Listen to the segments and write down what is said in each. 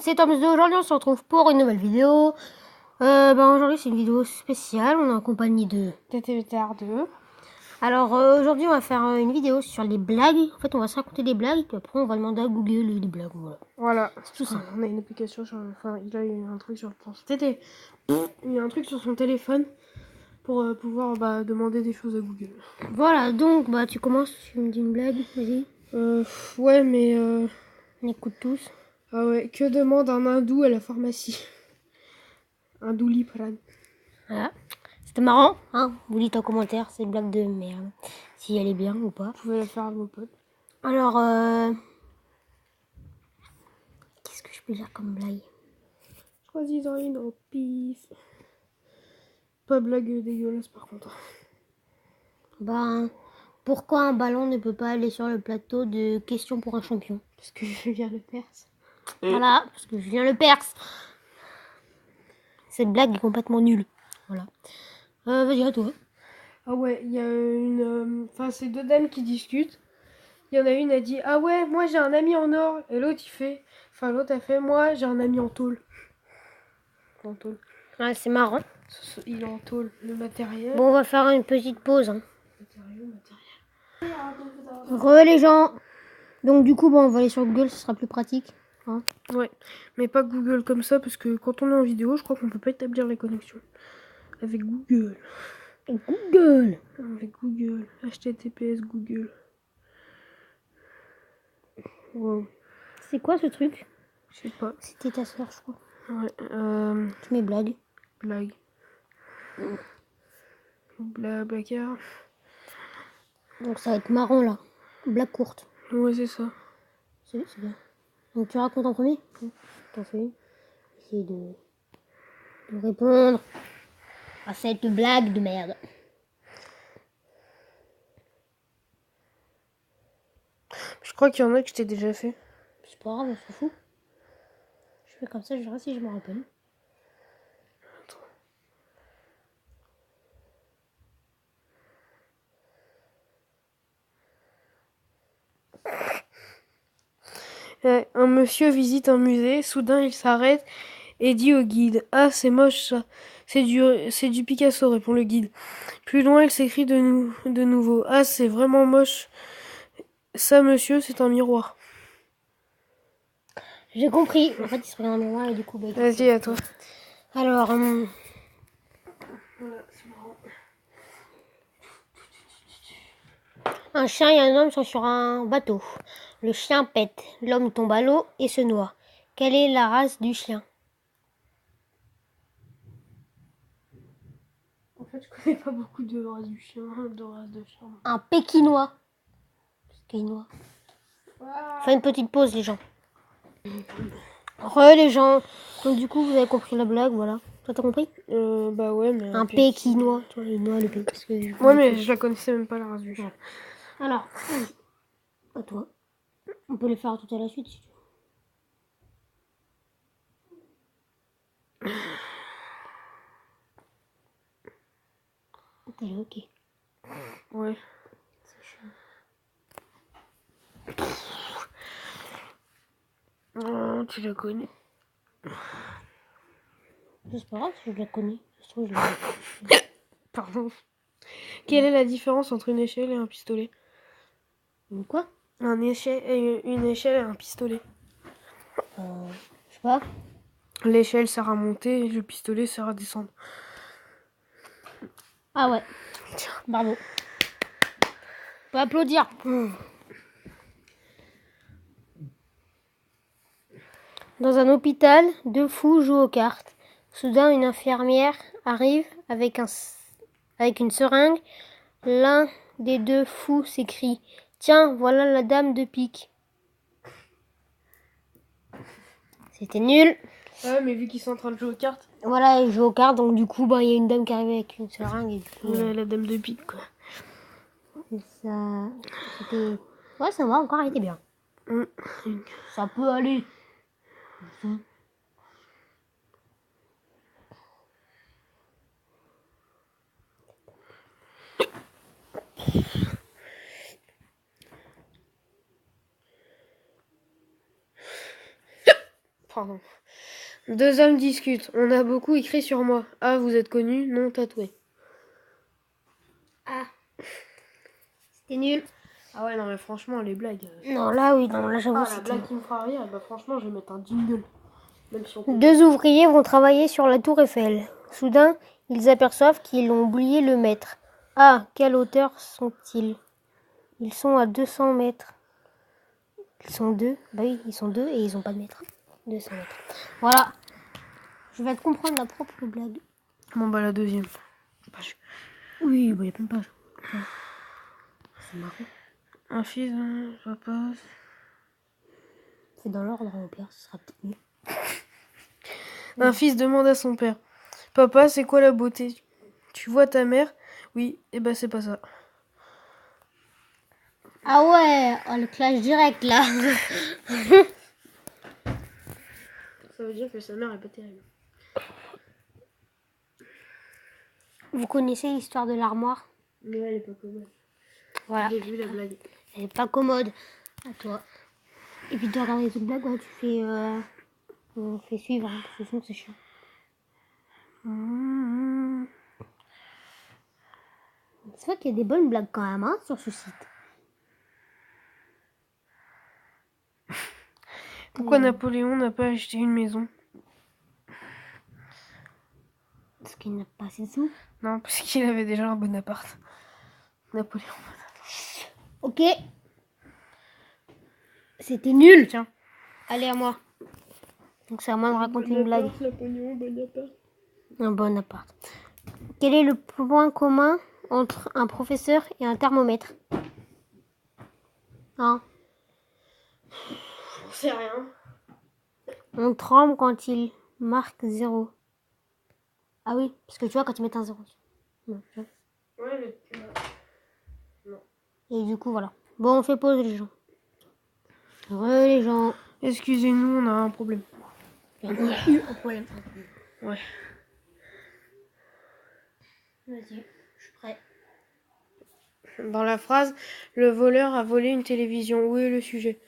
c'est Tom2. Aujourd'hui on se retrouve pour une nouvelle vidéo. Aujourd'hui c'est une vidéo spéciale, on est en compagnie de TTVTR2. Alors aujourd'hui on va faire une vidéo sur les blagues. En fait on va se raconter des blagues, puis après on va demander à Google des blagues. Voilà, c'est tout ça. On a une application sur... Enfin, il a un truc sur il y a un truc sur son téléphone pour pouvoir demander des choses à Google. Voilà, donc tu commences, tu me dis une blague, vas-y. Ouais, mais... On écoute tous. Ah ouais, que demande un hindou à la pharmacie? Un Doliprane. Voilà. C'était marrant, hein. Vous dites en commentaire, c'est une blague de merde. Si elle est bien ou pas. Vous pouvez la faire à vos potes. Alors, qu'est-ce que je peux dire comme blague? Choisis-en une au pif. Pas blague dégueulasse par contre. Pourquoi un ballon ne peut pas aller sur le plateau de questions pour un champion? Parce que Julien Lepers. Voilà, parce que Julien Lepers. Cette blague est complètement nulle. Voilà. Vas-y, à toi. Ah ouais, il y a une... Enfin, c'est deux dames qui discutent. Il y en a une, elle dit: ah ouais, moi j'ai un ami en or. Et l'autre, l'autre a fait: moi j'ai un ami en tôle. En tôle. Ouais, c'est marrant. Il est en tôle. Le matériel. Bon, on va faire une petite pause. Hein. Matériel. Re les gens. Donc du coup, on va aller sur Google, ce sera plus pratique. Hein. Ouais, mais pas Google comme ça, parce que quand on est en vidéo, je crois qu'on peut pas établir les connexions. Avec Google. Google. Avec Google. HTTPS Google. Wow. C'est quoi ce truc? Je sais pas. C'était ta soeur, je crois. Ouais. Tu mets blague. Blague. Blablacar. Donc ça va être marrant là. Blague courte. Ouais, c'est ça. C'est bien. Donc tu racontes en premier? T'en fais une. Essaye de répondre à cette blague de merde. Je crois qu'il y en a que je t'ai déjà fait. C'est pas grave, on s'en fout. Je fais comme ça, je verrai si je me rappelle. Un monsieur visite un musée, soudain il s'arrête et dit au guide: ah, c'est moche ça. C'est du Picasso, répond le guide. Plus loin, il s'écrie de nouveau: ah, c'est vraiment moche. Ça, monsieur, c'est un miroir. J'ai compris. En fait, il se regarde dans le miroir et du coup... Vas-y, à toi. Alors, voilà, c'est marrant. Un chien et un homme sont sur un bateau. Le chien pète, l'homme tombe à l'eau et se noie. Quelle est la race du chien? En fait, je connais pas beaucoup de races de chiens. Un pékinois. Pékinois. Fais une petite pause, les gens. Les gens. Donc du coup, vous avez compris la blague, voilà. Toi, t'as compris? Bah ouais, mais... Un pékinois. Tu vois, il noie le pé. Ouais, mais je la connaissais même pas, la race du chien. Alors, à toi. On peut les faire tout à la suite, si tu veux. Ok. Ouais. C'est chiant. Oh, tu la connais. C'est pas grave, je la connais. Je trouve Pardon. Quelle est la différence entre une échelle et un pistolet? Quoi? Une échelle et un pistolet. Je sais pas. L'échelle sert à monter et le pistolet sert à descendre. Ah ouais. Bravo. On peut applaudir. Dans un hôpital, deux fous jouent aux cartes. Soudain, une infirmière arrive avec une seringue. L'un des deux fous s'écrie: tiens, voilà la dame de pique. C'était nul. Ouais, mais vu qu'ils sont en train de jouer aux cartes. Voilà, ils jouent aux cartes, donc du coup, il y a une dame qui arrive avec une seringue. Et du coup, la dame de pique, quoi. C'était... Ouais, ça va, encore, elle était bien. Ça peut aller. Pardon. Deux hommes discutent. On a beaucoup écrit sur moi. Ah, vous êtes connu? Non, tatoué. Ah, c'était nul. Ah ouais, non, mais franchement, les blagues. Non, là, oui, non, là, j'avoue, La c'était blague qui me fera rire, bah franchement, je vais mettre un jingle. Même si on peut... Deux ouvriers vont travailler sur la tour Eiffel. Soudain, ils aperçoivent qu'ils ont oublié le mètre. Ah, quelle hauteur sont-ils? Ils sont à 200 mètres. Ils sont deux. Bah oui, ils sont deux et ils n'ont pas de mètre. 200 mètres. Voilà. Je vais te comprendre ma propre blague. Bon, bah la deuxième. Oui, bah il y a plein de pages. Ouais. C'est marrant. Un fils, papa... C'est dans l'ordre, au pire, ce sera peut-être mieux. Un fils demande à son père. Papa, c'est quoi la beauté? Tu vois ta mère? Oui, et bah c'est pas ça. Ah ouais, oh, le clash direct là. Ça veut dire que sa mère est pas terrible. Vous connaissez l'histoire de l'armoire? Mais elle est pas commode. Voilà. J'ai vu la blague. Elle est pas commode. À toi. Et puis tu regardes les autres blagues, ouais, tu fais... on fait suivre, hein, parce que sinon c'est chiant. C'est vrai qu'il y a des bonnes blagues quand même, hein, sur ce site. Pourquoi Napoléon n'a pas acheté une maison? Parce qu'il n'a pas assez de sous. Non, parce qu'il avait déjà un Bonaparte. Napoléon. Ok. C'était nul. Tiens. Allez, à moi. Donc c'est à moi de raconter une blague. Napoléon, Bonaparte. Un bon appart. Quel est le point commun entre un professeur et un thermomètre? Hein? J'en sais rien. On tremble quand il marque 0. Ah oui, parce que tu vois, quand ils mettent un 0. Non, tu vois. Ouais, Et du coup, voilà. Bon, on fait pause, les gens. Les gens. excusez-nous, on a un problème. On a eu un problème. Ouais. Vas-y, je suis prêt. Dans la phrase, le voleur a volé une télévision. Où est le sujet?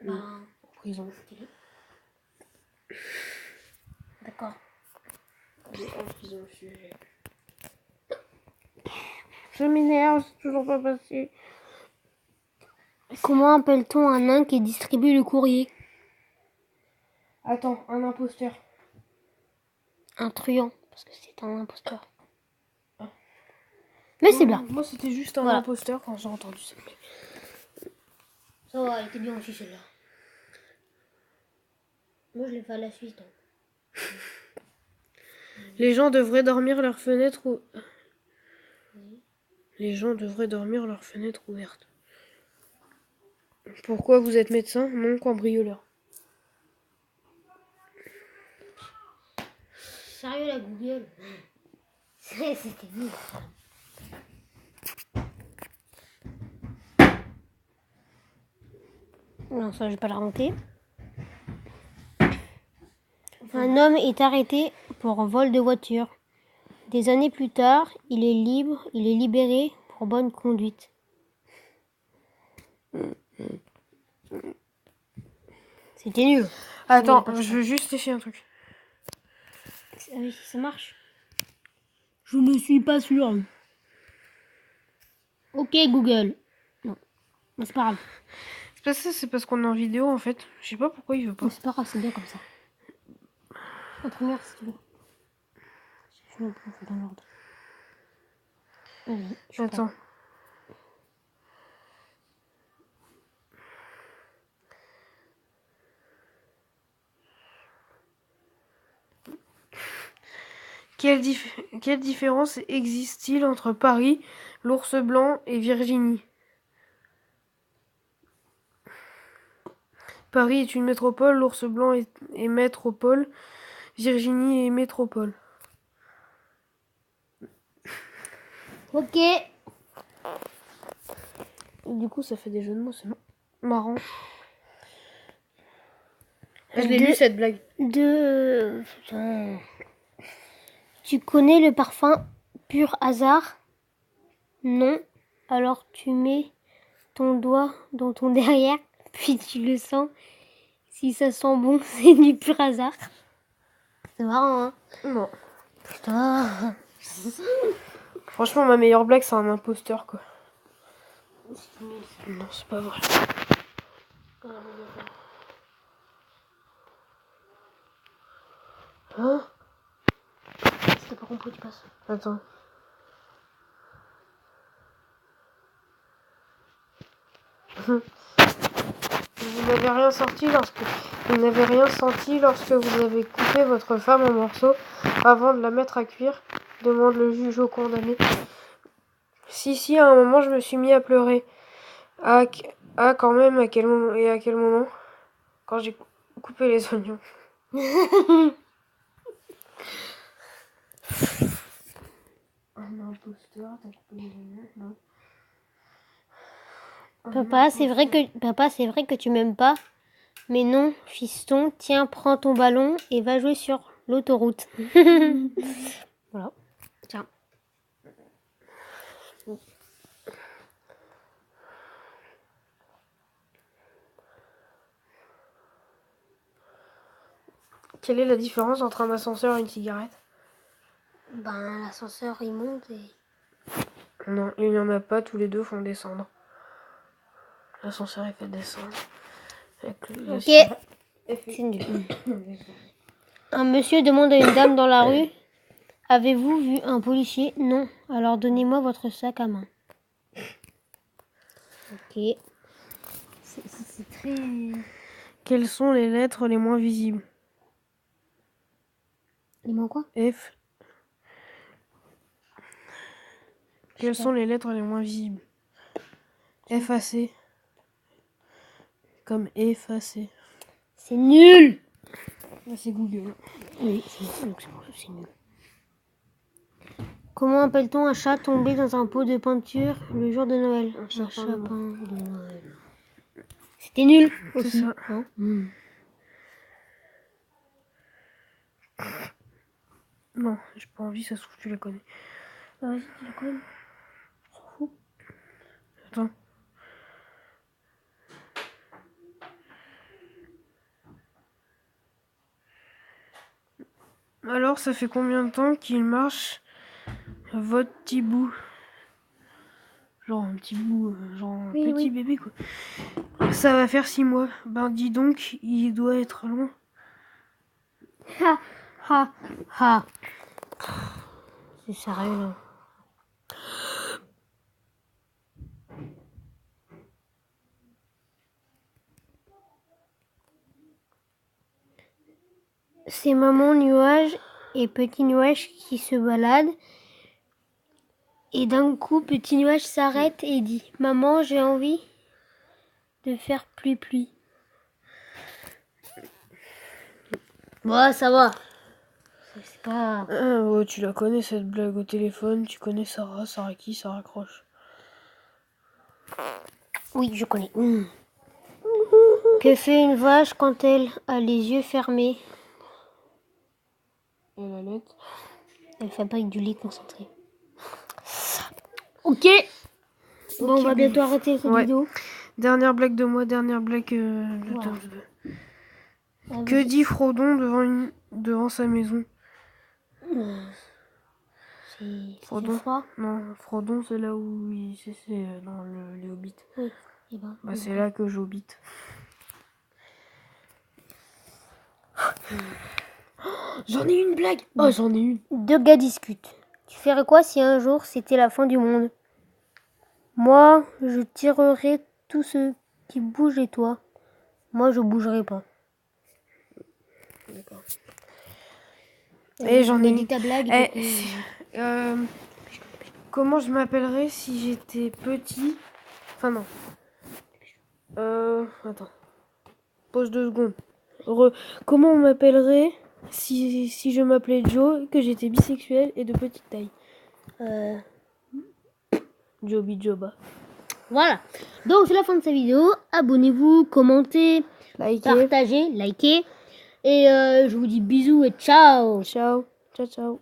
En prison. D'accord. En prison, le sujet. Ça m'énerve, c'est toujours pas passé. Comment appelle-t-on un nain qui distribue le courrier? Attends, un imposteur. Un truand, parce que c'est un imposteur. Mais c'est bien. Moi, c'était juste un Voilà. imposteur quand j'ai entendu ça. Ça va, elle était bien aussi celle-là. Moi, je l'ai fait à la suite. Hein. Les gens devraient dormir leurs fenêtres ou... Les gens devraient dormir leurs fenêtres ouvertes. Pourquoi vous êtes médecin? Non, cambrioleur. Sérieux, la Google? C'était nul. Non, ça, je vais pas la remonter. Un homme est arrêté pour vol de voiture. Des années plus tard, il est libéré pour bonne conduite. C'était nul. Attends, je veux juste essayer un truc. Ah oui, ça marche. Je ne suis pas sûr. Ok, Google. Non, mais c'est pas grave. C'est pas ça, c'est parce qu'on est en vidéo en fait. Je sais pas pourquoi il veut pas. Mais c'est pas grave, c'est bien comme ça. La première, si tu veux. Je vais dans l'ordre. Vas-y, je suis Attends. Quelle différence existe-t-il entre Paris, l'ours blanc et Virginie? Paris est une métropole, l'ours blanc est métropole, Virginie est métropole. Ok. Du coup, ça fait des jeux de mots, c'est marrant. Je l'ai lu cette blague. Putain. Tu connais le parfum pur hasard? Non. Alors tu mets ton doigt dans ton derrière, puis tu le sens. Si ça sent bon, c'est du pur hasard. C'est marrant, hein? Non. Putain. Franchement, ma meilleure blague, c'est un imposteur, quoi. Non, c'est pas vrai. Hein? Si t'as pas compris, tu passes. Attends. Vous n'avez rien senti lorsque vous avez coupé votre femme en morceaux avant de la mettre à cuire, demande le juge au condamné. Si, à un moment je me suis mis à pleurer. Quand même, à quel moment et à quel moment? Quand j'ai coupé les oignons. Un imposteur, t'as coupé les oignons, non? Papa, c'est vrai que tu m'aimes pas. Mais non, fiston, tiens, prends ton ballon et va jouer sur l'autoroute. Voilà. Tiens. Quelle est la différence entre un ascenseur et une cigarette? Ben, l'ascenseur, il monte et... Non, il n'y en a pas, tous les deux font descendre. L'ascenseur est fait descendre. Ok. C'est nul. Un monsieur demande à une dame dans la rue: avez-vous vu un policier? Non. Alors donnez-moi votre sac à main. Ok. C'est très... Quelles sont les lettres les moins visibles? Les mots quoi? F. Quelles sont les lettres les moins visibles? Effacé. Comme effacé. C'est nul. Là, c'est Google. Oui, c'est nul. Comment appelle-t-on un chat tombé dans un pot de peinture le jour de Noël? Un sapin de Noël. C'était nul aussi. C'est ça. Hein? Non, j'ai pas envie, ça se trouve, tu la connais. Bah, vas-y, tu la connais. On s'en fout. Attends. Alors, ça fait combien de temps qu'il marche votre petit bout? Genre un petit bout, genre un petit bébé, quoi. Ça va faire 6 mois. Ben, dis donc, il doit être long. Ha, ha, ha. C'est sérieux, là. C'est maman nuage et petit nuage qui se baladent. Et d'un coup, petit nuage s'arrête et dit: maman, j'ai envie de faire pluie. Bon, ça va. C'est pas... Ah, ouais, tu la connais cette blague au téléphone. Tu connais Sarah. Sarah qui? Sarah Croche. Oui, je connais. Que fait une vache quand elle a les yeux fermés? Et la lettre? Elle fabrique du lait concentré. Ok. Bon, on va bientôt arrêter cette vidéo. Dernière blague de moi, dernière blague de Voilà. tome 2. Que dit Frodon devant sa maison? C'est Frodon? froid. Non, Frodon, c'est là où c'est dans les Hobbits. Oui. Et ben, Bah, c'est là que j'habite. J'en ai une blague. Oh, j'en ai une. Deux gars discutent. Tu ferais quoi si un jour c'était la fin du monde? Moi, je tirerais tout ce qui bouge et toi? Moi, je bougerai pas. D'accord. Et j'en ai dit une. ta blague. Comment je m'appellerais si j'étais petit? Enfin non. Attends. Pause 2 secondes. Comment on m'appellerait si je m'appelais Joe, que j'étais bisexuel et de petite taille? Joby Joba. Voilà. Donc, c'est la fin de cette vidéo. Abonnez-vous, commentez, Likez. partagez, likez. Et je vous dis bisous et ciao. Ciao. Ciao, ciao.